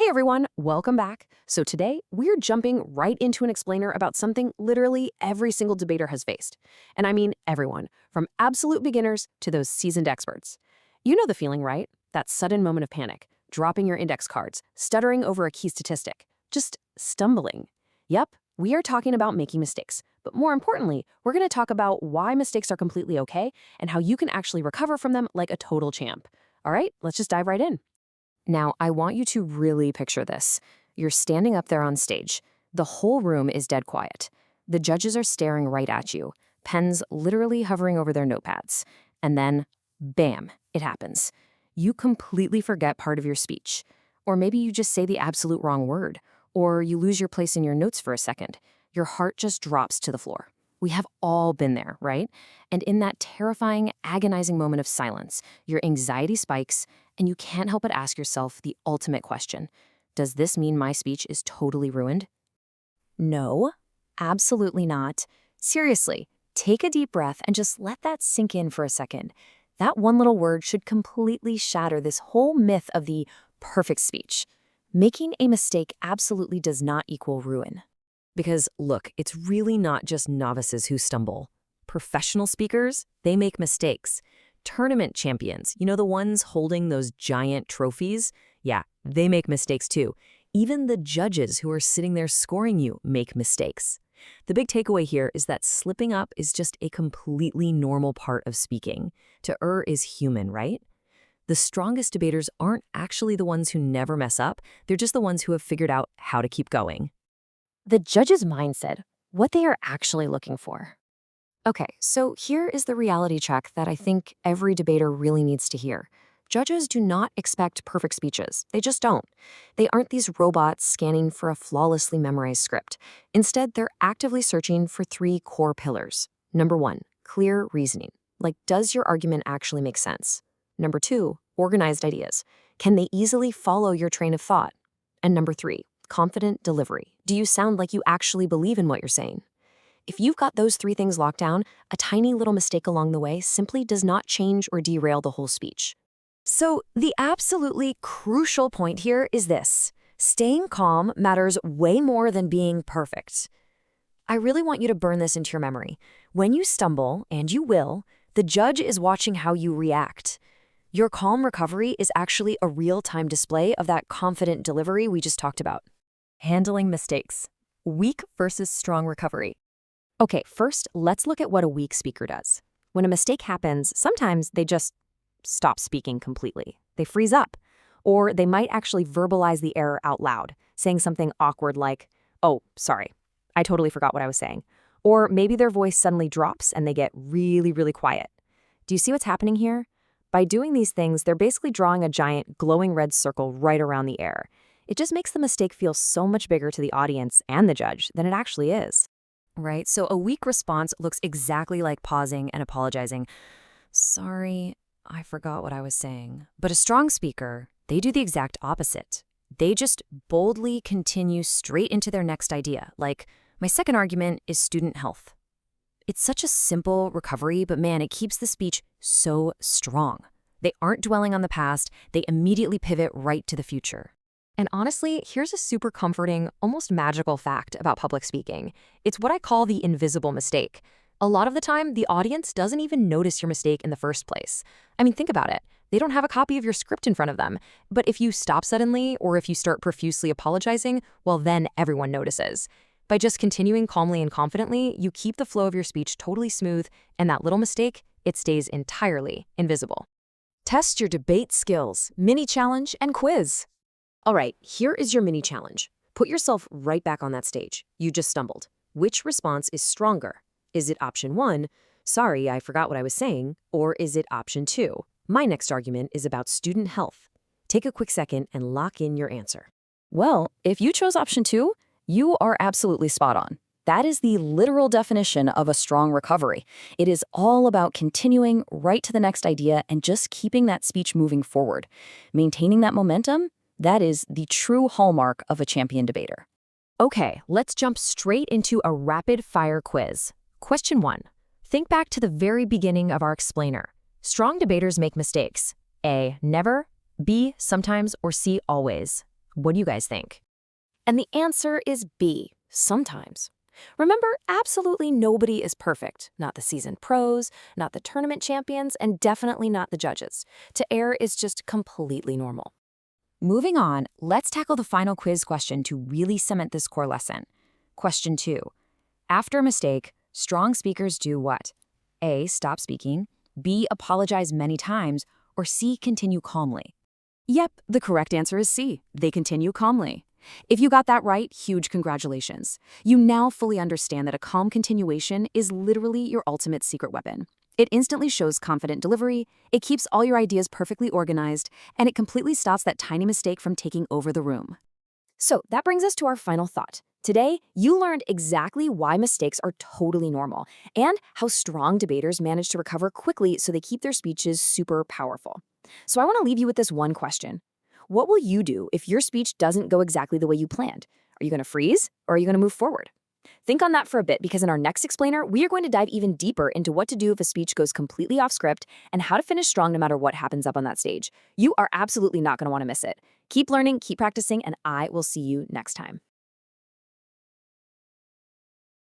Hey everyone, welcome back. So today, we're jumping right into an explainer about something literally every single debater has faced. And I mean everyone, from absolute beginners to those seasoned experts. You know the feeling, right? That sudden moment of panic, dropping your index cards, stuttering over a key statistic, just stumbling. Yep, we are talking about making mistakes. But more importantly, we're going to talk about why mistakes are completely okay and how you can actually recover from them like a total champ. All right, let's just dive right in. Now, I want you to really picture this. You're standing up there on stage. The whole room is dead quiet. The judges are staring right at you, pens literally hovering over their notepads. And then, bam, it happens. You completely forget part of your speech. Or maybe you just say the absolute wrong word. Or you lose your place in your notes for a second. Your heart just drops to the floor. We have all been there, right? And in that terrifying, agonizing moment of silence, your anxiety spikes, and you can't help but ask yourself the ultimate question. Does this mean my speech is totally ruined? No, absolutely not. Seriously, take a deep breath and just let that sink in for a second. That one little word should completely shatter this whole myth of the perfect speech. Making a mistake absolutely does not equal ruin. Because, look, it's really not just novices who stumble. Professional speakers, they make mistakes. Tournament champions, you know, the ones holding those giant trophies? Yeah, they make mistakes too. Even the judges who are sitting there scoring you make mistakes. The big takeaway here is that slipping up is just a completely normal part of speaking. To err is human, right? The strongest debaters aren't actually the ones who never mess up. They're just the ones who have figured out how to keep going. The judge's mindset, what they are actually looking for. Okay, so here is the reality check that I think every debater really needs to hear. Judges do not expect perfect speeches. They just don't. They aren't these robots scanning for a flawlessly memorized script. Instead, they're actively searching for three core pillars. Number one, clear reasoning. Like, does your argument actually make sense? Number two, organized ideas. Can they easily follow your train of thought? And number three, confident delivery. Do you sound like you actually believe in what you're saying? If you've got those three things locked down, a tiny little mistake along the way simply does not change or derail the whole speech. So the absolutely crucial point here is this. Staying calm matters way more than being perfect. I really want you to burn this into your memory. When you stumble, and you will, the judge is watching how you react. Your calm recovery is actually a real-time display of that confident delivery we just talked about. Handling mistakes. Weak versus strong recovery. Okay, first, let's look at what a weak speaker does. When a mistake happens, sometimes they just stop speaking completely. They freeze up. Or they might actually verbalize the error out loud, saying something awkward like, "Oh, sorry, I totally forgot what I was saying." Or maybe their voice suddenly drops and they get really, really quiet. Do you see what's happening here? By doing these things, they're basically drawing a giant glowing red circle right around the error. It just makes the mistake feel so much bigger to the audience and the judge than it actually is. Right? So a weak response looks exactly like pausing and apologizing. "Sorry, I forgot what I was saying." But a strong speaker, they do the exact opposite. They just boldly continue straight into their next idea. Like, my second argument is student health. It's such a simple recovery, but man, it keeps the speech so strong. They aren't dwelling on the past. They immediately pivot right to the future. And honestly, here's a super comforting, almost magical fact about public speaking. It's what I call the invisible mistake. A lot of the time, the audience doesn't even notice your mistake in the first place. I mean, think about it. They don't have a copy of your script in front of them. But if you stop suddenly, or if you start profusely apologizing, well, then everyone notices. By just continuing calmly and confidently, you keep the flow of your speech totally smooth, and that little mistake, it stays entirely invisible. Test your debate skills, mini challenge, and quiz. All right, here is your mini challenge. Put yourself right back on that stage. You just stumbled. Which response is stronger? Is it option 1, "Sorry, I forgot what I was saying," or is it option 2, "My next argument is about student health"? Take a quick second and lock in your answer. Well, if you chose option 2, you are absolutely spot on. That is the literal definition of a strong recovery. It is all about continuing right to the next idea and just keeping that speech moving forward. Maintaining that momentum, that is the true hallmark of a champion debater. Okay, let's jump straight into a rapid-fire quiz. Question 1. Think back to the very beginning of our explainer. Strong debaters make mistakes. A, never, B, sometimes, or C, always. What do you guys think? And the answer is B, sometimes. Remember, absolutely nobody is perfect. Not the seasoned pros, not the tournament champions, and definitely not the judges. To err is just completely normal. Moving on, let's tackle the final quiz question to really cement this core lesson. Question 2. After a mistake, strong speakers do what? A. Stop speaking. B. Apologize many times. Or C. Continue calmly. Yep, the correct answer is C. They continue calmly. If you got that right, huge congratulations. You now fully understand that a calm continuation is literally your ultimate secret weapon. It instantly shows confident delivery, it keeps all your ideas perfectly organized, and it completely stops that tiny mistake from taking over the room. So that brings us to our final thought. Today, you learned exactly why mistakes are totally normal and how strong debaters manage to recover quickly so they keep their speeches super powerful. So I want to leave you with this one question. What will you do if your speech doesn't go exactly the way you planned? Are you going to freeze or are you going to move forward? Think on that for a bit because in our next explainer, we are going to dive even deeper into what to do if a speech goes completely off script and how to finish strong no matter what happens up on that stage. You are absolutely not going to want to miss it. Keep learning, keep practicing, and I will see you next time.